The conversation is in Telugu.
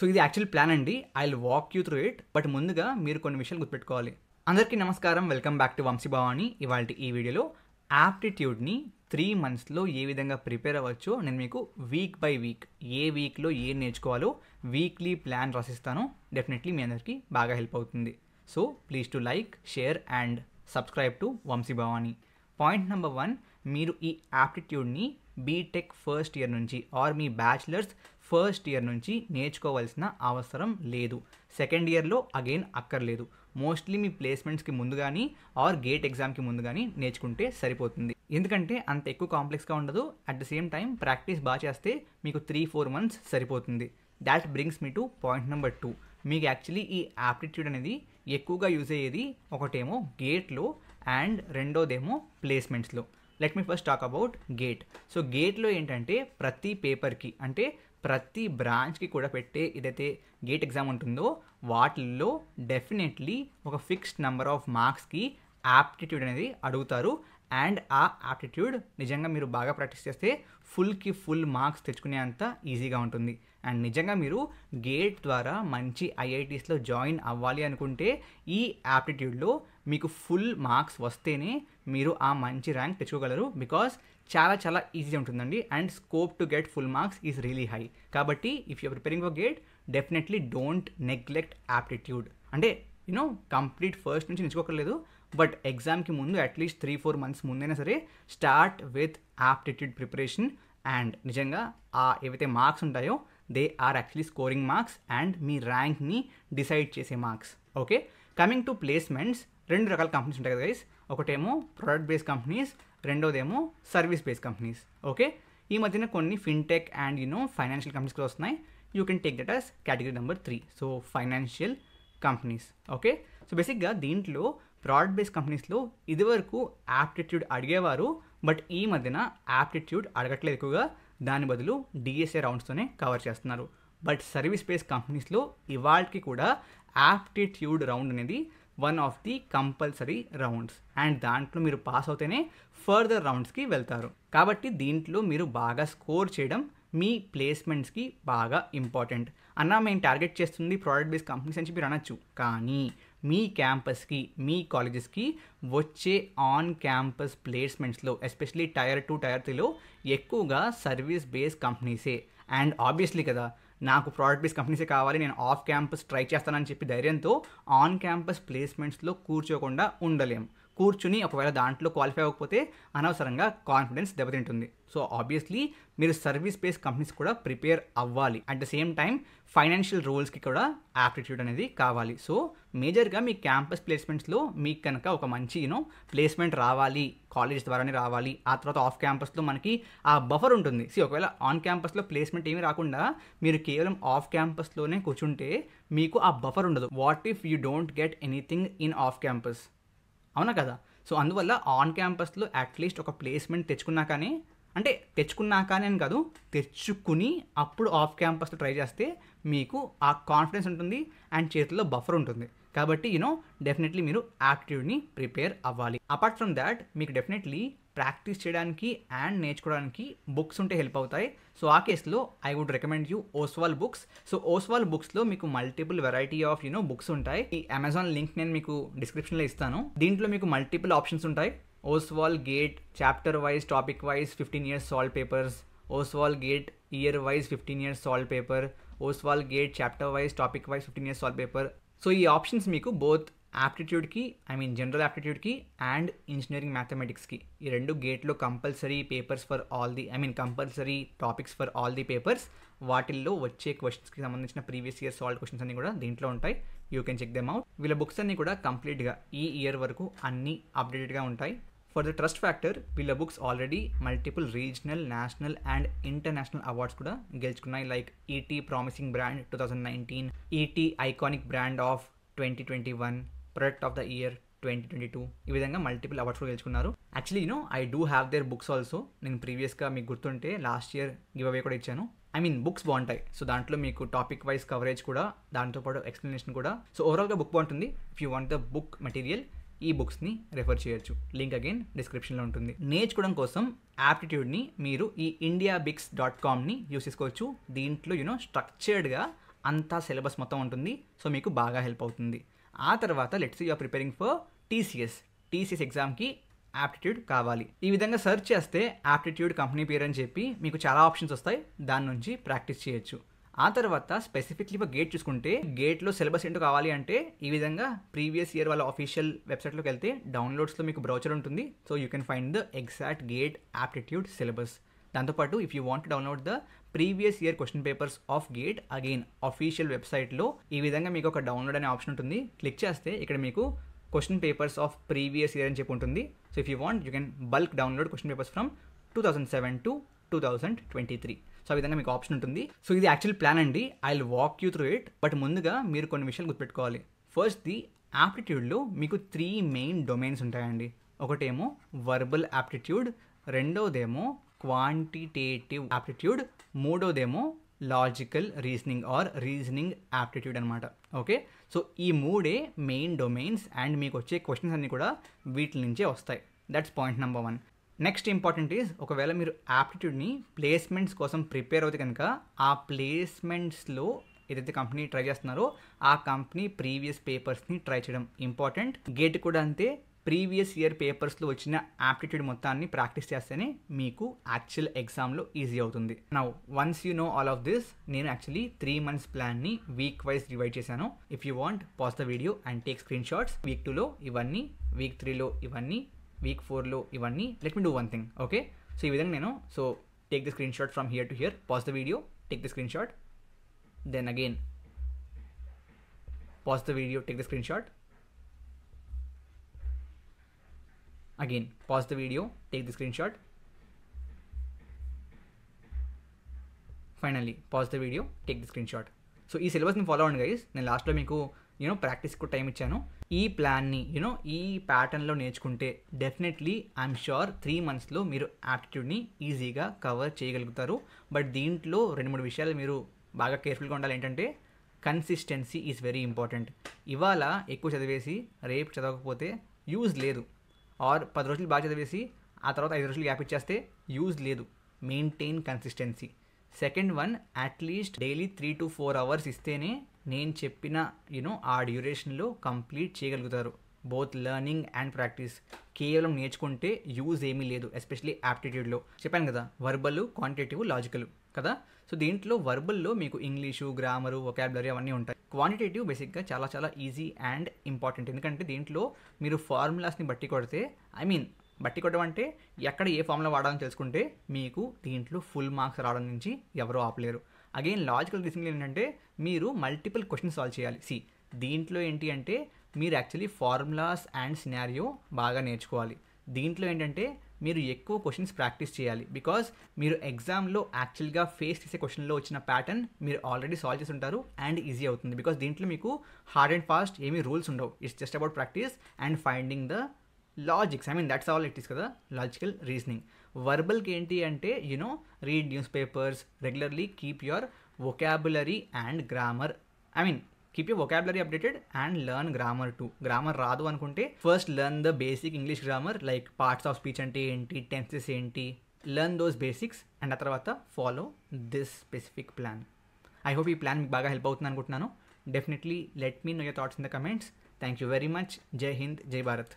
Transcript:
సో ఇది యాక్చువల్ ప్లాన్ అండి. I will walk you through it. But ముందుగా మీరు కొన్ని విషయాలు గుర్తుపెట్టుకోవాలి. అందరికీ నమస్కారం, welcome back to Vamshi Bhavani. ఇవాళ ఈ వీడియోలో యాప్టిట్యూడ్ని 3 monthsలో ఏ విధంగా ప్రిపేర్ అవ్వచ్చో నేను మీకు వీక్ బై వీక్ ఏ వీక్లో ఏం నేర్చుకోవాలో వీక్లీ ప్లాన్ రాసిస్తాను. డెఫినెట్లీ మీ అందరికీ బాగా హెల్ప్ అవుతుంది. So please to like, share and subscribe to Vamshi Bhavani. Point number 1, మీరు ఈ యాప్టిట్యూడ్ని బీటెక్ ఫస్ట్ ఇయర్ నుంచి ఆర్ మీ బ్యాచిలర్స్ ఫస్ట్ ఇయర్ నుంచి నేర్చుకోవాల్సిన అవసరం లేదు. సెకండ్ ఇయర్లో అగైన్ అక్కర్లేదు. మోస్ట్లీ మీ ప్లేస్మెంట్స్కి ముందు కానీ ఆర్ గేట్ ఎగ్జామ్కి ముందు కానీ నేర్చుకుంటే సరిపోతుంది. ఎందుకంటే అంత ఎక్కువ కాంప్లెక్స్గా ఉండదు. At the same time practice బాగా చేస్తే మీకు 3-4 months సరిపోతుంది. That brings me to point number 2. మీకు యాక్చువల్లీ ఈ యాప్టిట్యూడ్ అనేది ఎక్కువగా యూజ్ అయ్యేది ఒకటేమో గేట్లో అండ్ రెండోదేమో ప్లేస్మెంట్స్లో. Let me first talk about GATE. So గేట్లో ఏంటంటే ప్రతి పేపర్కి అంటే ప్రతి బ్రాంచ్కి కూడా పెట్టే ఏదైతే గేట్ ఎగ్జామ్ ఉంటుందో వాటిల్లో డెఫినెట్లీ ఒక ఫిక్స్డ్ నెంబర్ ఆఫ్ మార్క్స్కి యాప్టిట్యూడ్ అనేది అడుగుతారు. అండ్ ఆ యాప్టిట్యూడ్ నిజంగా మీరు బాగా ప్రాక్టీస్ చేస్తే ఫుల్ మార్క్స్ తెచ్చుకునే అంత ఈజీగా ఉంటుంది. అండ్ నిజంగా మీరు గేట్ ద్వారా మంచి ఐఐటీస్లో జాయిన్ అవ్వాలి అనుకుంటే ఈ యాప్టిట్యూడ్లో మీకు ఫుల్ మార్క్స్ వస్తేనే మీరు ఆ మంచి ర్యాంక్ తెచ్చుకోగలరు. బికాస్ చాలా ఈజీ ఉంటుందండి. And scope to get full marks is really high. కాబట్టి if you're preparing for GATE definitely don't neglect aptitude. అంటే కంప్లీట్ ఫస్ట్ నుంచి నేర్చుకోకర్లేదు, బట్ ఎగ్జామ్కి ముందు అట్లీస్ట్ 3-4 months ముందైనా సరే start with aptitude preparation. And నిజంగా ఆ ఏవైతే మార్క్స్ ఉంటాయో they are actually scoring marks and మీ ర్యాంక్ని డిసైడ్ చేసే marks. Okay, coming to placements, 2 రకాల కంపెనీస్ ఉంటాయి కదా గైస్. ఒకటేమో ప్రొడక్ట్ బేస్డ్ కంపెనీస్, రెండోదేమో సర్వీస్ బేస్డ్ కంపెనీస్. ఓకే, ఈ మధ్యన కొన్ని ఫిన్టెక్ అండ్ ఫైనాన్షియల్ కంపెనీస్ కూడా వస్తున్నాయి. You can take that as category number 3. So financial companies. Okay, so బేసిక్గా దీంట్లో ప్రోడక్ట్ బేస్డ్ కంపెనీస్లో ఇదివరకు యాప్టిట్యూడ్ అడిగేవారు, బట్ ఈ మధ్యన యాప్టిట్యూడ్ అడగట్లేదు ఎక్కువగా. దాని బదులు డిఎస్ఏ రౌండ్స్తోనే కవర్ చేస్తున్నారు. బట్ సర్వీస్ బేస్డ్ కంపెనీస్లో ఇవాళకి కూడా యాప్టిట్యూడ్ రౌండ్ అనేది one of the compulsory rounds. And దాంట్లో మీరు పాస్ అవుతేనే ఫర్దర్ రౌండ్స్కి వెళ్తారు. కాబట్టి దీంట్లో మీరు బాగా స్కోర్ చేయడం మీ ప్లేస్మెంట్స్కి బాగా ఇంపార్టెంట్. అన్న మేము టార్గెట్ చేస్తుంది ప్రోడక్ట్ బేస్డ్ కంపెనీస్ అని చెప్పి మీరు అనొచ్చు. కానీ మీ క్యాంపస్కి, మీ కాలేజెస్కి వచ్చే ఆన్ క్యాంపస్ ప్లేస్మెంట్స్లో ఎస్పెషలీ Tier 2, Tier 3లో ఎక్కువగా సర్వీస్ బేస్డ్ కంపెనీసే. అండ్ ఆబ్వియస్లీ కదా, నాకు ప్రోడక్ట్ బేస్డ్ కంపెనీసే కావాలి, నేను ఆఫ్ క్యాంపస్ ట్రై చేస్తానని చెప్పి ధైర్యంతో ఆన్ క్యాంపస్ ప్లేస్మెంట్స్లో కూర్చోకుండా ఉండలేం. కూర్చుని ఒకవేళ దాంట్లో క్వాలిఫై అవ్వకపోతే అనవసరంగా కాన్ఫిడెన్స్ దెబ్బతింటుంది. సో ఆబ్వియస్లీ మీరు సర్వీస్ బేస్డ్ కంపెనీస్ కూడా ప్రిపేర్ అవ్వాలి. At the same time financial రోల్స్కి కూడా యాప్టిట్యూడ్ అనేది కావాలి. సో మేజర్గా మీ క్యాంపస్ ప్లేస్మెంట్స్లో మీకు కనుక ఒక మంచి ప్లేస్మెంట్ రావాలి, కాలేజ్ ద్వారానే రావాలి. ఆ తర్వాత ఆఫ్ క్యాంపస్లో మనకి ఆ బఫర్ ఉంటుంది. ఒకవేళ ఆన్ క్యాంపస్లో ప్లేస్మెంట్ ఏమీ రాకుండా మీరు కేవలం ఆఫ్ క్యాంపస్లోనే కూర్చుంటే మీకు ఆ బఫర్ ఉండదు. What if you don't get anything in off campus, అవునా కదా? సో అందువల్ల ఆన్ క్యాంపస్లో అట్లీస్ట్ ఒక ప్లేస్మెంట్ తెచ్చుకున్నాకనే అని కాదు, తెచ్చుకుని అప్పుడు ఆఫ్ క్యాంపస్లో ట్రై చేస్తే మీకు ఆ కాన్ఫిడెన్స్ ఉంటుంది అండ్ చేతిలో బఫర్ ఉంటుంది. కాబట్టి డెఫినెట్లీ మీరు యాప్టిట్యూడ్ని ప్రిపేర్ అవ్వాలి. అపార్ట్ ఫ్రమ్ దాట్ మీకు డెఫినెట్లీ ప్రాక్టీస్ చేయడానికి అండ్ నేర్చుకోవడానికి బుక్స్ ఉంటే హెల్ప్ అవుతాయి. సో ఆ కేసులో I would recommend you Oswal books. So Oswal బుక్స్లో మీకు మల్టిపుల్ వెరైటీ ఆఫ్ బుక్స్ ఉంటాయి. ఈ అమెజాన్ లింక్ నేను మీకు డిస్క్రిప్షన్లో ఇస్తాను. దీంట్లో మీకు మల్టిపుల్ ఆప్షన్స్ ఉంటాయి. Oswaal GATE chapter wise, topic wise 15 years solve papers, Oswaal GATE year wise 15 years solve paper, Oswaal GATE chapter wise, topic wise 15 years solve paper. So ఈ ఆప్షన్స్ మీకు బోత్ యాప్టిట్యూడ్కి, జనరల్ యాప్టిట్యూడ్కి అండ్ ఇంజనీరింగ్ మ్యాథమెటిక్స్కి, ఈ 2 గేట్లో compulsory papers for all the compulsory topics for all the papers. వాటిల్లో వచ్చే క్వశ్చన్స్కి సంబంధించిన ప్రీవియస్ ఇయర్ సాల్వ్ క్వశ్చన్స్ అన్ని కూడా దీంట్లో ఉంటాయి. You can check them out. వీళ్ళ బుక్స్ అన్ని కూడా కంప్లీట్గా ఈ ఇయర్ వరకు అన్నీ అప్డేటెడ్గా ఉంటాయి. ఫర్ ద ట్రస్ట్ ఫ్యాక్టర్ వీళ్ళ books already multiple regional, national and international awards కూడా గెలుచుకున్నాయి. Like ET promising brand 2019, ET iconic brand of 2021, product of the year 2022. ఈ విధంగా మల్టిపుల్ అవార్డ్స్ కూడా గెలుచుకున్నారు. Actually I do have their books also. నేను ప్రీవియస్గా మీకు గుర్తుంటే లాస్ట్ ఇయర్ గివ్ అవే కూడా ఇచ్చాను. బుక్స్ బాగుంటాయి. సో దాంట్లో మీకు టాపిక్ వైజ్ కవరేజ్ కూడా, దాంతోపాటు ఎక్స్ప్లెనేషన్ కూడా. సో ఓవరాల్గా బుక్ బాగుంటుంది. If you want the book material ఈ బుక్స్ని రెఫర్ చేయొచ్చు. లింక్ అగైన్ డిస్క్రిప్షన్లో ఉంటుంది. నేర్చుకోవడం కోసం యాప్టిట్యూడ్ని మీరు ఈ indiabix.comని యూస్ చేసుకోవచ్చు. దీంట్లో స్ట్రక్చర్డ్గా అంతా సిలబస్ మొత్తం ఉంటుంది. సో మీకు బాగా హెల్ప్ అవుతుంది. ఆ తర్వాత let's say you are preparing for TCS ఎగ్జామ్కి యాప్టిట్యూడ్ కావాలి. ఈ విధంగా సెర్చ్ చేస్తే యాప్టిట్యూడ్ కంపెనీ పేరు అని చెప్పి మీకు చాలా ఆప్షన్స్ వస్తాయి. దాని నుంచి ప్రాక్టీస్ చేయొచ్చు. ఆ తర్వాత స్పెసిఫిక్లీ ఫర్ గేట్ చూసుకుంటే గేట్లో సిలబస్ ఏంటో కావాలి అంటే ఈ విధంగా ప్రీవియస్ ఇయర్ వాళ్ళ ఆఫీషియల్ వెబ్సైట్లోకి వెళ్తే డౌన్లోడ్స్లో మీకు బ్రౌచర్ ఉంటుంది. So you can find the exact GATE aptitude syllabus. దాంతోపాటు if you want download the previous year question papers of GATE again official వెబ్సైట్లో ఈ విధంగా మీకు ఒక డౌన్లోడ్ అనే ఆప్షన్ ఉంటుంది. క్లిక్ చేస్తే ఇక్కడ మీకు question papers of previous year అని చెప్పి ఉంటుంది. So if you want you can bulk download question papers from 2007 to 2023. So ఆ విధంగా మీకు ఆప్షన్ ఉంటుంది. సో ఇది యాక్చువల్ ప్లాన్ అండి. I will walk you through it. But ముందుగా మీరు కొన్ని విషయాలు గుర్తుపెట్టుకోవాలి. ఫస్ట్ ది యాప్టిట్యూడ్లో మీకు 3 మెయిన్ డొమైన్స్ ఉంటాయండి. ఒకటేమో వర్బల్ యాప్టిట్యూడ్, రెండోదేమో క్వాంటిటేటివ్ యాప్టిట్యూడ్, మూడోదేమో logical reasoning or reasoning aptitude అనమాట. ఓకే, సో ఈ 3 మెయిన్ డొమైన్స్ అండ్ మీకు వచ్చే క్వశ్చన్స్ అన్నీ కూడా వీటి నుంచే వస్తాయి. That's point number 1. Next important is ఒకవేళ మీరు యాప్టిట్యూడ్ని ప్లేస్మెంట్స్ కోసం ప్రిపేర్ అవుతే కనుక ఆ ప్లేస్మెంట్స్లో ఏదైతే కంపెనీ ట్రై చేస్తున్నారో ఆ కంపెనీ ప్రీవియస్ పేపర్స్ని ట్రై చేయడం ఇంపార్టెంట్. గేట్ కూడా అంతే. ప్రీవియస్ ఇయర్ పేపర్స్లో వచ్చిన యాప్టిట్యూడ్ మొత్తాన్ని ప్రాక్టీస్ చేస్తేనే మీకు యాక్చువల్ ఎగ్జామ్లో ఈజీ అవుతుంది. Now once you know all of this, నేను యాక్చువల్లీ 3 months ప్లాన్ని వీక్ వైజ్ డివైడ్ చేశాను. If you want pause the video and take screen shots. Week 2లో ఇవన్నీ, వీక్ 3లో ఇవన్నీ, వీక్ 4లో ఇవన్నీ. Let me do one thing. Okay, so ఈ విధంగా నేను take the screen shot from here to here, pause the video, take the screen shot, then again pause the video, take the screen shot, again pause the video, take the screenshot, finally pause the video, take the screenshot. So ఈ సిలబస్ని ఫాలో అవ్వండి గైస్. నేను లాస్ట్లో మీకు ప్రాక్టీస్కి టైం ఇచ్చాను. ఈ ప్లాన్ని ఈ ప్యాటర్న్లో నేర్చుకుంటే డెఫినెట్లీ ఐఎమ్ షూర్ 3 monthsలో మీరు యాప్టిట్యూడ్ని ఈజీగా కవర్ చేయగలుగుతారు. బట్ దీంట్లో 2-3 విషయాలు మీరు బాగా కేర్ఫుల్గా ఉండాలి. ఏంటంటే కన్సిస్టెన్సీ ఈజ్ వెరీ ఇంపార్టెంట్. ఇవాళ ఎక్కువ చదివేసి రేపు చదవకపోతే యూజ్ లేదు. ఆర్ 10 రోజులు బాగా చదివేసి ఆ తర్వాత 5 రోజులు గ్యాప్ ఇచ్చేస్తే యూజ్ లేదు. Maintain consistency. Second one, at least daily 3 to 4 hours ఇస్తేనే నేను చెప్పిన ఆ డ్యూరేషన్లో కంప్లీట్ చేయగలుగుతారు. Both learning and practice. కేవలం నేర్చుకుంటే యూజ్ ఏమీ లేదు, ఎస్పెషలీ యాప్టిట్యూడ్లో. చెప్పాను కదా, వర్బల్, క్వాంటిటేటివ్, లాజికల్ కదా. సో దీంట్లో వర్బల్లో మీకు ఇంగ్లీషు, గ్రామరు, వొకాబులరీ అవన్నీ ఉంటాయి. క్వాంటిటేటివ్ బేసిక్గా చాలా చాలా ఈజీ అండ్ ఇంపార్టెంట్. ఎందుకంటే దీంట్లో మీరు ఫార్ములాస్ని బట్టి కొడితే, బట్టి కొట్టడం అంటే ఎక్కడ ఏ ఫార్ములా వాడాలని తెలుసుకుంటే మీకు దీంట్లో ఫుల్ మార్క్స్ రావడం నుంచి ఎవరో ఆపలేరు. అగైన్ లాజికల్ రీజనింగ్ ఏంటంటే మీరు మల్టిపుల్ క్వశ్చన్స్ సాల్వ్ చేయాలి. దీంట్లో ఏంటి అంటే మీరు యాక్చువల్లీ ఫార్ములాస్ అండ్ సినారియో బాగా నేర్చుకోవాలి. దీంట్లో ఏంటంటే మీరు ఎక్కువ క్వశ్చన్స్ ప్రాక్టీస్ చేయాలి. బికాజ్ మీరు ఎగ్జామ్లో యాక్చువల్గా ఫేస్ చేసే క్వశ్చన్లో వచ్చిన ప్యాటర్న్ మీరు ఆల్రెడీ సాల్వ్ చేసి ఉంటారు అండ్ ఈజీ అవుతుంది. బికాజ్ దీంట్లో మీకు హార్డ్ అండ్ ఫాస్ట్ ఏమీ రూల్స్ ఉండవు. It's just about practice and finding the logics. That's all it is కదా, లాజికల్ రీజనింగ్. వర్బల్కి ఏంటి అంటే read news papers regularly, keep your vocabulary and grammar. keep your vocabulary updated and learn grammar too. Grammar రాదు అనుకుంటే first learn the basic English grammar like parts of speech అంటే ఏంటి, tenses ఏంటి, learn those basics and ఆ తర్వాత follow this specific plan. I hope ఈ ప్లాన్ మీకు బాగా హెల్ప్ అవుతుంది అనుకుంటున్నాను. Definitely let me know your thoughts in the comments. Thank you very much. Jai Hind, Jai Bharat.